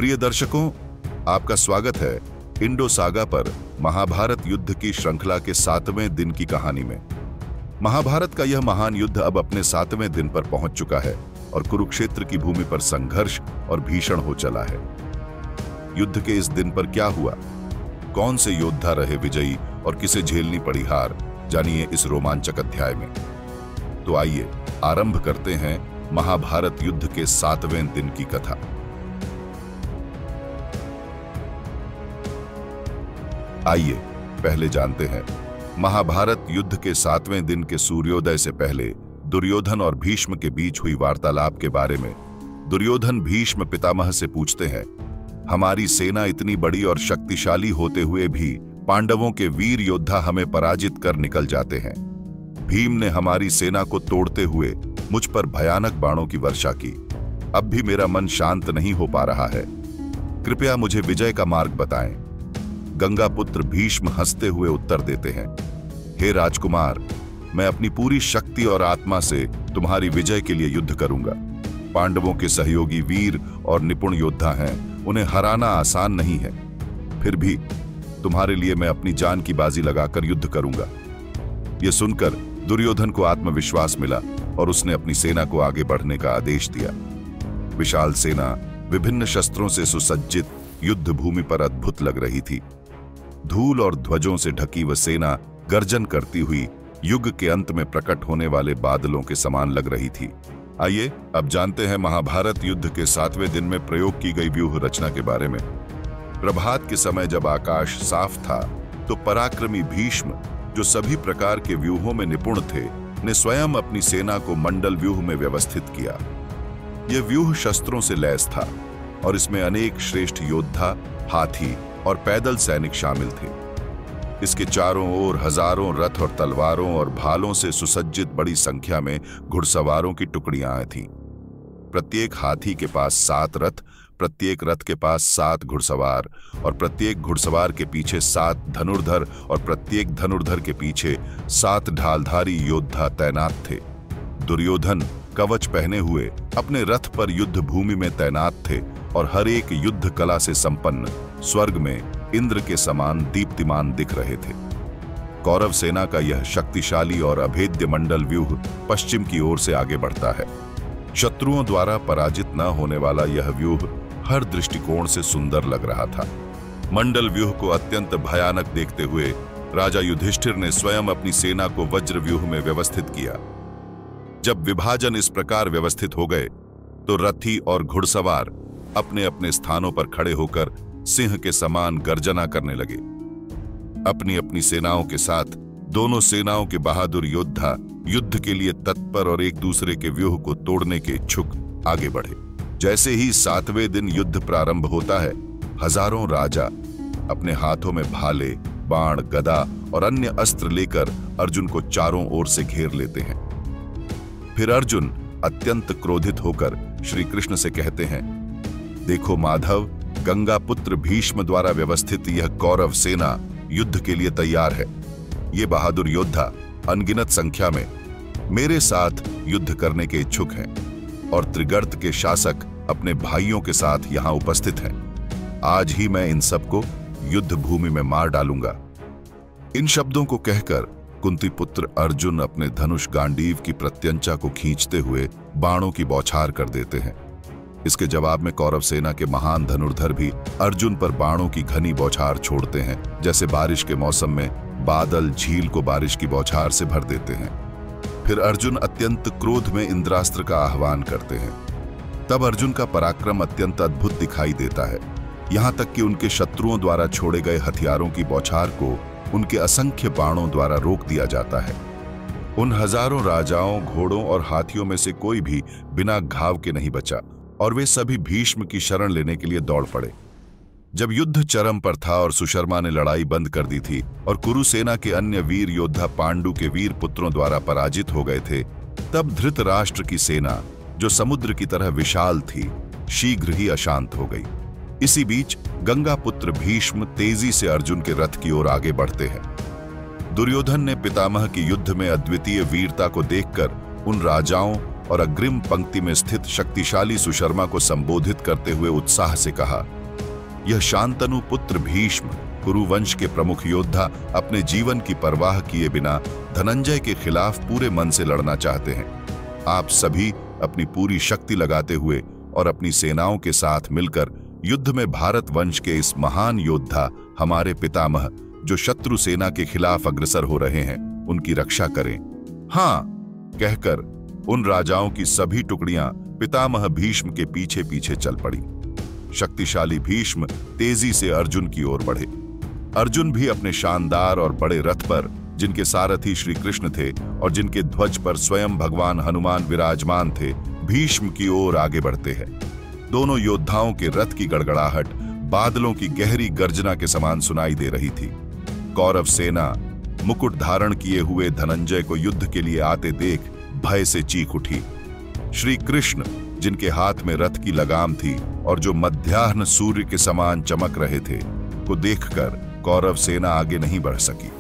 प्रिय दर्शकों, आपका स्वागत है इंडो सागा पर महाभारत युद्ध की श्रृंखला के 7वें दिन की कहानी में। महाभारत का यह महान युद्ध अब अपने 7वें दिन पर पहुंच चुका है और कुरुक्षेत्र की भूमि पर संघर्ष और भीषण हो चला है। युद्ध के इस दिन पर क्या हुआ, कौन से योद्धा रहे विजयी और किसे झेलनी पड़ी हार, जानिए इस रोमांचक अध्याय में। तो आइए आरंभ करते हैं महाभारत युद्ध के 7वें दिन की कथा। आइए पहले जानते हैं महाभारत युद्ध के 7वें दिन के सूर्योदय से पहले दुर्योधन और भीष्म के बीच हुई वार्तालाप के बारे में। दुर्योधन भीष्म पितामह से पूछते हैं, हमारी सेना इतनी बड़ी और शक्तिशाली होते हुए भी पांडवों के वीर योद्धा हमें पराजित कर निकल जाते हैं। भीम ने हमारी सेना को तोड़ते हुए मुझ पर भयानक बाणों की वर्षा की। अब भी मेरा मन शांत नहीं हो पा रहा है। कृपया मुझे विजय का मार्ग बताएं। गंगा पुत्र भीष्म हंसते हुए उत्तर देते हैं, हे राजकुमार, मैं अपनी पूरी शक्ति और आत्मा से तुम्हारी विजय के लिए युद्ध करूंगा। पांडवों के सहयोगी वीर और निपुण योद्धा हैं, उन्हें हराना आसान नहीं है। फिर भी तुम्हारे लिए मैं अपनी जान की बाजी लगाकर युद्ध करूंगा। यह सुनकर दुर्योधन को आत्मविश्वास मिला और उसने अपनी सेना को आगे बढ़ने का आदेश दिया। विशाल सेना विभिन्न शस्त्रों से सुसज्जित युद्ध भूमि पर अद्भुत लग रही थी। धूल और ध्वजों से ढकी वह सेना गर्जन करती हुई युग के अंत में प्रकट होने वाले बादलों के समान लग रही थी। आइए अब जानते हैं महाभारत युद्ध के 7वें दिन में प्रयोग की गई व्यूह रचना के बारे में। प्रभात के समय जब आकाश साफ था तो पराक्रमी भीष्म, जो सभी प्रकार के व्यूहों में निपुण थे, ने स्वयं अपनी सेना को मंडल व्यूह में व्यवस्थित किया। यह व्यूह शस्त्रों से लैस था और इसमें अनेक श्रेष्ठ योद्धा, हाथी और पैदल सैनिक शामिल थे। इसके चारों ओर हजारों रथ और तलवारों और भालों से सुसज्जित बड़ी संख्या में घुड़सवारों की टुकड़ियां थीं। प्रत्येक हाथी के पास 7 रथ, प्रत्येक रथ के पास 7 घुड़सवार और प्रत्येक घुड़सवार के पीछे 7 धनुर्धर और प्रत्येक धनुर्धर के पीछे 7 ढालधारी योद्धा तैनात थे। दुर्योधन कवच पहने हुए अपने रथ पर युद्ध भूमि में तैनात थे और हर एक युद्ध कला से संपन्न स्वर्ग में इंद्र के समान दीप्तिमान दिख रहे थे। कौरव सेना का यह शक्तिशाली और अभेद्य मंडल व्यूह पश्चिम की ओर से आगे बढ़ता है। शत्रुओं द्वारा पराजित न होने वाला यह व्यूह हर दृष्टिकोण से सुंदर लग रहा था। मंडल व्यूह को अत्यंत भयानक देखते हुए राजा युधिष्ठिर ने स्वयं अपनी सेना को वज्र व्यूह में व्यवस्थित किया। जब विभाजन इस प्रकार व्यवस्थित हो गए तो रथी और घुड़सवार अपने अपने स्थानों पर खड़े होकर सिंह के समान गर्जना करने लगे। अपनी अपनी सेनाओं के साथ दोनों सेनाओं के बहादुर योद्धा युद्ध के लिए तत्पर और एक दूसरे के व्यूह को तोड़ने के इच्छुक आगे बढ़े। जैसे ही 7वें दिन युद्ध प्रारंभ होता है, हजारों राजा अपने हाथों में भाले, बाण, गदा और अन्य अस्त्र लेकर अर्जुन को चारों ओर से घेर लेते हैं। फिर अर्जुन अत्यंत क्रोधित होकर श्री कृष्ण से कहते हैं, देखो माधव, गंगा पुत्र भीष्म द्वारा व्यवस्थित यह कौरव सेना युद्ध के लिए तैयार है। ये बहादुर योद्धा अनगिनत संख्या में मेरे साथ युद्ध करने के इच्छुक हैं और त्रिगर्त के शासक अपने भाइयों के साथ यहां उपस्थित हैं। आज ही मैं इन सबको युद्ध भूमि में मार डालूंगा। इन शब्दों को कहकर कुंती पुत्र अर्जुन अपने धनुष गांडीव की प्रत्यंचा को खींचते हुए बाणों की बौछार कर देते हैं। इसके जवाब में कौरव सेना के महान धनुर्धर भी अर्जुन पर बाणों की घनी बौछार छोड़ते हैं, जैसे बारिश के मौसम में बादल झील को बारिश की बौछार से भर देते हैं। फिर अर्जुन अत्यंत क्रोध में इंद्रास्त्र का आह्वान करते हैं। तब अर्जुन का पराक्रम अत्यंत अद्भुत दिखाई देता है, यहां तक कि उनके शत्रुओं द्वारा छोड़े गए हथियारों की बौछार को उनके असंख्य बाणों द्वारा रोक दिया जाता है। उन हजारों राजाओं, घोड़ों और हाथियों में से कोई भी बिना घाव के नहीं बचा और वे सभी भीष्म की शरण लेने के लिए दौड़ पड़े। जब युद्ध चरम पर था और सुशर्मा ने लड़ाई बंद कर दी थी और कुरुसेना के अन्य वीर योद्धा पांडु के वीर पुत्रों द्वारा पराजित हो गए थे, तब धृतराष्ट्र की सेना, जो समुद्र की तरह विशाल थी, शीघ्र ही अशांत हो गई। इसी बीच गंगा पुत्र भीष्म तेजी से अर्जुन के रथ की ओर आगे बढ़ते हैं। दुर्योधन ने पितामह की युद्ध में अद्वितीय वीरता को देखकर उन राजाओं और अग्रिम पंक्ति में स्थित शक्तिशाली सुशर्मा को संबोधित करते हुए उत्साह से कहा, यह शांतनु पुत्र भीष्म, कुरुवंश के प्रमुख योद्धा, अपने जीवन की परवाह किए बिना धनंजय के खिलाफ पूरे मन से लड़ना चाहते हैं। आप सभी अपनी पूरी शक्ति लगाते हुए और अपनी सेनाओं के साथ मिलकर युद्ध में भारत वंश के इस महान योद्धा, हमारे पितामह, जो शत्रु सेना के खिलाफ अग्रसर हो रहे हैं, उनकी रक्षा करें। हाँ कहकर उन राजाओं की सभी टुकड़ियां पितामह भीष्म के पीछे पीछे चल पड़ी। शक्तिशाली भीष्म तेजी से अर्जुन की ओर बढ़े। अर्जुन भी अपने शानदार और बड़े रथ पर, जिनके सारथी श्री कृष्ण थे और जिनके ध्वज पर स्वयं भगवान हनुमान विराजमान थे, भीष्म की ओर आगे बढ़ते हैं। दोनों योद्धाओं के रथ की गड़गड़ाहट बादलों की गहरी गर्जना के समान सुनाई दे रही थी। कौरव सेना मुकुट धारण किए हुए धनंजय को युद्ध के लिए आते देख भय से चीख उठी। श्री कृष्ण, जिनके हाथ में रथ की लगाम थी और जो मध्याह्न सूर्य के समान चमक रहे थे, को देखकर कौरव सेना आगे नहीं बढ़ सकी।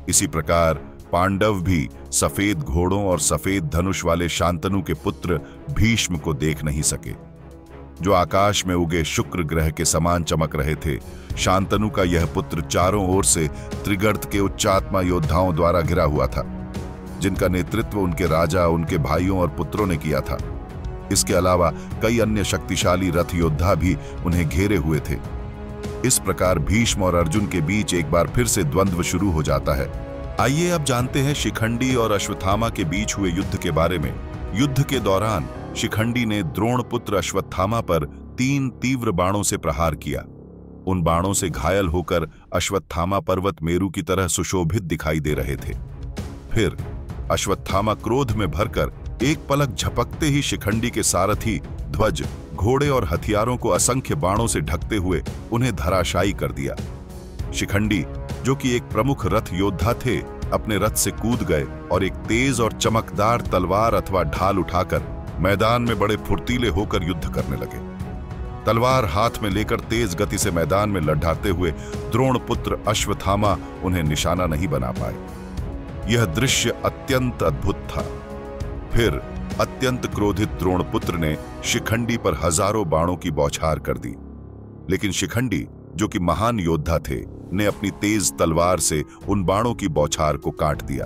इसी प्रकार पांडव भी सफेद घोड़ों और सफेद धनुष वाले शांतनु के पुत्र भीष्म को देख नहीं सके, जो आकाश में उगे शुक्र ग्रह के समान चमक रहे थे। शांतनु का यह पुत्र चारों ओर से त्रिगर्त के उच्चात्मा योद्धाओं द्वारा घिरा हुआ था, जिनका नेतृत्व उनके राजा, उनके भाइयों और पुत्रों ने किया था। इसके अलावा कई अन्य शक्तिशाली रथ योद्धा भी उन्हें घेरे हुए थे। इस प्रकार भीष्म और अर्जुन के बीच एक बार फिर से द्वंद्व शुरू हो जाता है। आइए अब जानते हैं शिखंडी और अश्वत्थामा के बीच हुए युद्ध के बारे में। युद्ध के दौरान शिखंडी ने द्रोण पुत्र अश्वत्थामा पर 3 तीव्र बाणों से प्रहार किया। उन बाणों से घायल होकर अश्वत्थामा पर्वत मेरु की तरह सुशोभित दिखाई दे रहे थे। फिर अश्वत्थामा क्रोध में भरकर एक पलक झपकते ही शिखंडी के सारथी, ध्वज, घोड़े और हथियारों को असंख्य बाणों से ढकते हुए उन्हें धराशायी कर दिया। शिखंडी, जो कि एक प्रमुख रथ योद्धा थे, अपने रथ से कूद गए और एक तेज और चमकदार तलवार अथवा ढाल उठाकर मैदान में बड़े फुर्तीले होकर युद्ध करने लगे। तलवार हाथ में लेकर तेज गति से मैदान में लड़ाते हुए द्रोण पुत्र अश्वत्थामा उन्हें निशाना नहीं बना पाए। यह दृश्य अत्यंत अद्भुत था। फिर अत्यंत क्रोधित द्रोण पुत्र ने शिखंडी पर हजारों बाणों की बौछार कर दी, लेकिन शिखंडी, जो कि महान योद्धा थे, ने अपनी तेज तलवार से उन बाणों की बौछार को काट दिया।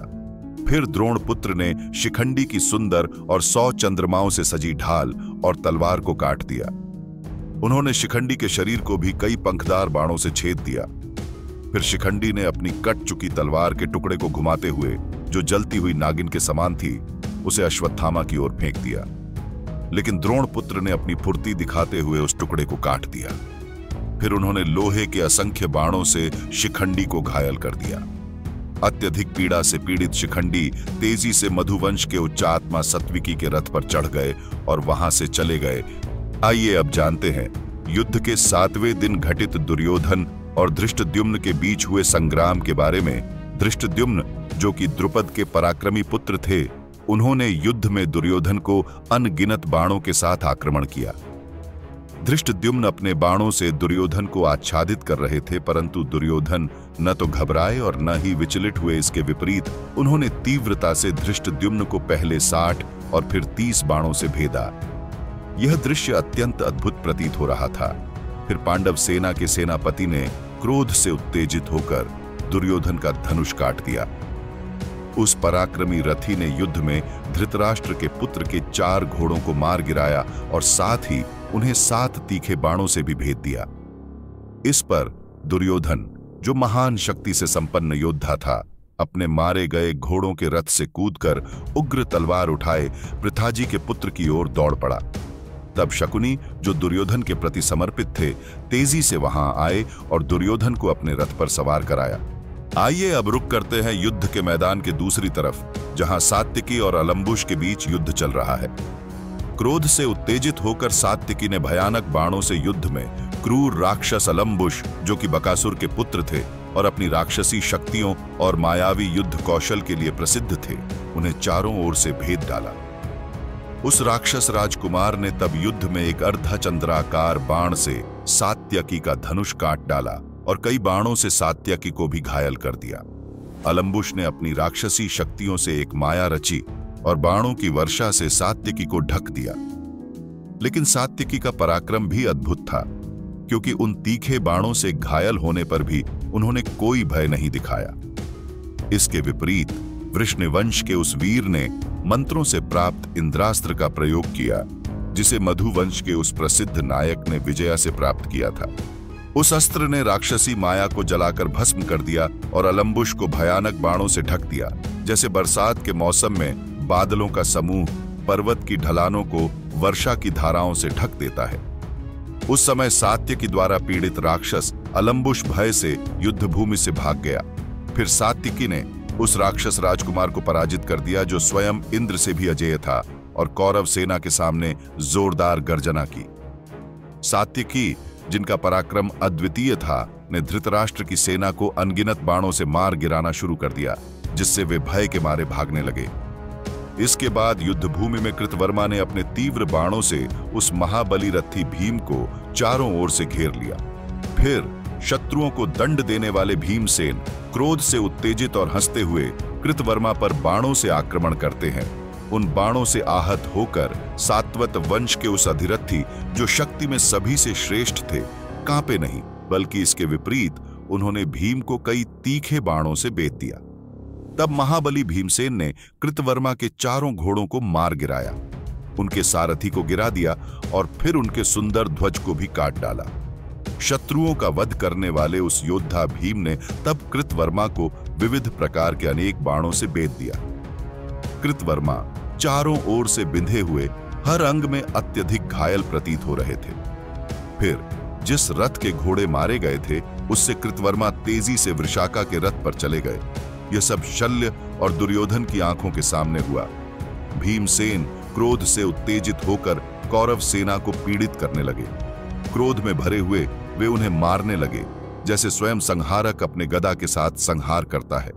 फिर द्रोण पुत्र ने शिखंडी की सुंदर और 100 चंद्रमाओं से सजी ढाल और तलवार को काट दिया। उन्होंने शिखंडी के शरीर को भी कई पंखदार बाणों से छेद दिया। फिर शिखंडी ने अपनी कट चुकी तलवार के टुकड़े को घुमाते हुए, जो जलती हुई नागिन के समान थी, उसे अश्वत्थामा की ओर फेंक दिया। लेकिन द्रोण पुत्र ने अपनी फुर्ती दिखाते हुए उस टुकड़े को काट दिया। फिर उन्होंने लोहे के असंख्य बाणों से शिखंडी को घायल कर दिया। अत्यधिक पीड़ा से पीड़ित शिखंडी तेजी से मधुवंश के उच्चात्मा सत्विकी के रथ पर चढ़ गए और वहां से चले गए। आइए अब जानते हैं युद्ध के 7वें दिन घटित दुर्योधन और धृष्टद्युम्न के बीच हुए संग्राम के बारे में। धृष्टद्युम्न, जो कि द्रुपद के पराक्रमी पुत्र थे, उन्होंने युद्ध में दुर्योधन को अनगिनत बाणों के साथ आक्रमण किया। धृष्टद्युम्न अपने बाणों से दुर्योधन को आच्छादित कर रहे थे, परंतु दुर्योधन न तो घबराए और न ही विचलित हुए। इसके विपरीत उन्होंने तीव्रता से धृष्टद्युम्न को पहले 60 और फिर 30 बाणों से भेदा। यह दृश्य अत्यंत अद्भुत प्रतीत हो रहा था। फिर पांडव सेना के सेनापति ने क्रोध से उत्तेजित होकर दुर्योधन का धनुष काट दिया। उस पराक्रमी रथी ने युद्ध में धृतराष्ट्र के पुत्र के 4 घोड़ों को मार गिराया और साथ ही उन्हें 7 तीखे बाणों से भी भेद दिया। इस पर दुर्योधन, जो महान शक्ति से संपन्न योद्धा था, अपने मारे गए घोड़ों के रथ से कूदकर उग्र तलवार उठाए पृथाजी के पुत्र की ओर दौड़ पड़ा। तब शकुनी, जो दुर्योधन के प्रति समर्पित थे, तेजी से वहां आए और दुर्योधन को अपने रथ पर सवार कराया। आइए अब रुक करते हैं युद्ध के मैदान के दूसरी तरफ, जहां सात्यकी और अलम्बुश के बीच युद्ध चल रहा है। क्रोध से उत्तेजित होकर सात्यकी ने भयानक बाणों से युद्ध में क्रूर राक्षस अलम्बुश, जो कि बकासुर के पुत्र थे और अपनी राक्षसी शक्तियों और मायावी युद्ध कौशल के लिए प्रसिद्ध थे, उन्हें चारों ओर से भेद डाला। उस राक्षस राजकुमार ने तब युद्ध में एक अर्धचंद्राकार बाण से सात्यकी का धनुष काट डाला और कई बाणों से सात्यकी को भी घायल कर दिया। अलम्बुश ने अपनी राक्षसी शक्तियों से एक माया रची और बाणों की वर्षा से सात्यकी को ढक दिया। लेकिन सात्यकी का पराक्रम भी अद्भुत था, क्योंकि उन तीखे बाणों से घायल होने पर भी उन्होंने कोई भय नहीं दिखाया। इसके विपरीत वृष्णिवंश के उस वीर ने मंत्रों से प्राप्त इंद्रास्त्र का प्रयोग किया, जिसे मधुवंश के उस प्रसिद्ध नायक ने विजया से प्राप्त किया था। उस अस्त्र ने राक्षसी माया को जलाकर भस्म कर दिया और अलम्बुश को भयानक बाणों से ढक दिया, जैसे बरसात के मौसम में बादलों का समूह पर्वत की ढलानों को वर्षा की धाराओं से ढक देता है। उस समय सात्यकी द्वारा पीड़ित राक्षस अलम्बुश भय से युद्ध भूमि से भाग गया। फिर सात्यकी ने उस राक्षस राजकुमार को पराजित कर दिया, जो स्वयं इंद्र से भी अजेय था, और कौरव सेना के सामने जोरदार गर्जना की। सात्यकी, जिनका पराक्रम अद्वितीय था, ने धृतराष्ट्र की सेना को अनगिनत बाणों से मार गिराना शुरू कर दिया, जिससे वे भय के मारे भागने लगे। इसके बाद युद्ध भूमि में कृतवर्मा ने अपने तीव्र बाणों से उस महाबली रथी भीम को चारों ओर से घेर लिया। फिर शत्रुओं को दंड देने वाले भीमसेन क्रोध से उत्तेजित और हंसते हुए कृतवर्मा पर बाणों से आक्रमण करते हैं। उन बाणों से आहत होकर सात्वत वंश के उस अधिरथी, जो शक्ति में सभी से श्रेष्ठ थे, कांपे नहीं, बल्कि इसके विपरीत उन्होंने भीम को कई तीखे बाणों से बेध दिया। तब महाबली भीमसेन ने कृतवर्मा के चारों घोड़ों को मार गिराया, उनके सारथी को गिरा दिया और फिर उनके सुंदर ध्वज को भी काट डाला। शत्रुओं का वध करने वाले उस योद्धा भीम ने तब कृतवर्मा को विविध प्रकार के अनेक बाणों से बेध दिया। कृतवर्मा चारों ओर से बिंधे हुए, हर अंग में अत्यधिक घायल प्रतीत हो रहे थे। फिर जिस रथ के घोड़े मारे गए थे, उससे कृतवर्मा तेजी से वृषाका के रथ पर चले गए। यह सब शल्य और दुर्योधन की आंखों के सामने हुआ। भीमसेन क्रोध से उत्तेजित होकर कौरव सेना को पीड़ित करने लगे। क्रोध में भरे हुए वे उन्हें मारने लगे, जैसे स्वयं संहारक अपने गदा के साथ संहार करता है।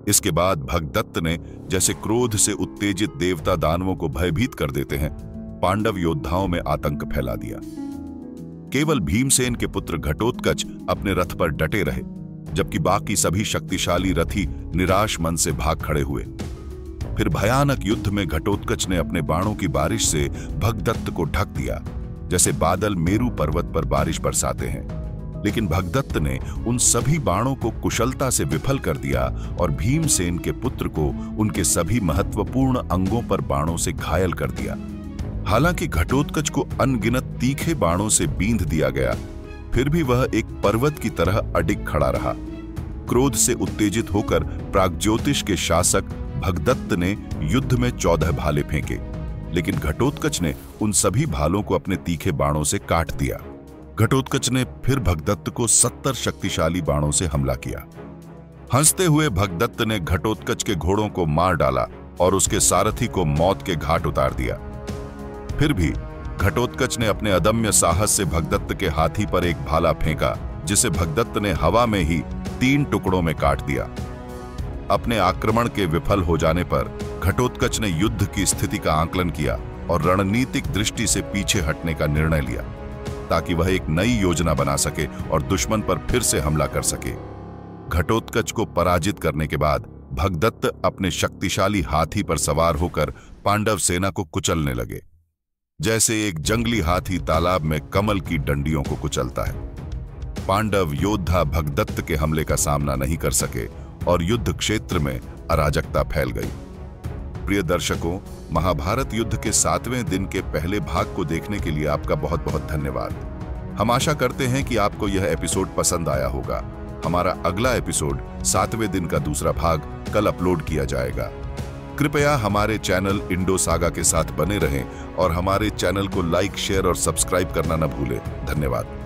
इसके बाद भगदत्त ने, जैसे क्रोध से उत्तेजित देवता दानवों को भयभीत कर देते हैं, पांडव योद्धाओं में आतंक फैला दिया। केवल भीमसेन के पुत्र घटोत्कच अपने रथ पर डटे रहे, जबकि बाकी सभी शक्तिशाली रथी निराश मन से भाग खड़े हुए। फिर भयानक युद्ध में घटोत्कच ने अपने बाणों की बारिश से भगदत्त को ढक दिया, जैसे बादल मेरू पर्वत पर बारिश बरसाते हैं। लेकिन भगदत्त ने उन सभी बाणों को कुशलता से विफल कर दिया और भीमसेन के पुत्र को उनके सभी महत्वपूर्ण अंगों पर बाणों से घायल कर दिया। हालांकि घटोत्कच को अनगिनत तीखे बाणों से बींध दिया गया, फिर भी वह एक पर्वत की तरह अडिग खड़ा रहा। क्रोध से उत्तेजित होकर प्राग्ज्योतिष के शासक भगदत्त ने युद्ध में 14 भाले फेंके, लेकिन घटोत्कच ने उन सभी भालों को अपने तीखे बाणों से काट दिया। घटोत्कच ने फिर भगदत्त को 70 शक्तिशाली बाणों से हमला किया। हंसते हुए भगदत्त ने घटोत्कच के घोड़ों को मार डाला और उसके सारथी को मौत के घाट उतार दिया। फिर भी घटोत्कच ने अपने अदम्य साहस से भगदत्त के हाथी पर एक भाला फेंका, जिसे भगदत्त ने हवा में ही 3 टुकड़ों में काट दिया। अपने आक्रमण के विफल हो जाने पर घटोत्कच ने युद्ध की स्थिति का आकलन किया और रणनीतिक दृष्टि से पीछे हटने का निर्णय लिया, ताकि वह एक नई योजना बना सके और दुश्मन पर फिर से हमला कर सके। घटोत्कच को पराजित करने के बाद भगदत्त अपने शक्तिशाली हाथी पर सवार होकर पांडव सेना को कुचलने लगे, जैसे एक जंगली हाथी तालाब में कमल की डंडियों को कुचलता है। पांडव योद्धा भगदत्त के हमले का सामना नहीं कर सके और युद्ध क्षेत्र में अराजकता फैल गई। प्रिय दर्शकों, महाभारत युद्ध के 7वें दिन के पहले भाग को देखने के लिए आपका बहुत बहुत धन्यवाद। हम आशा करते हैं कि आपको यह एपिसोड पसंद आया होगा। हमारा अगला एपिसोड 7वें दिन का दूसरा भाग कल अपलोड किया जाएगा। कृपया हमारे चैनल इंडो सागा के साथ बने रहें और हमारे चैनल को लाइक, शेयर और सब्सक्राइब करना न भूलें। धन्यवाद।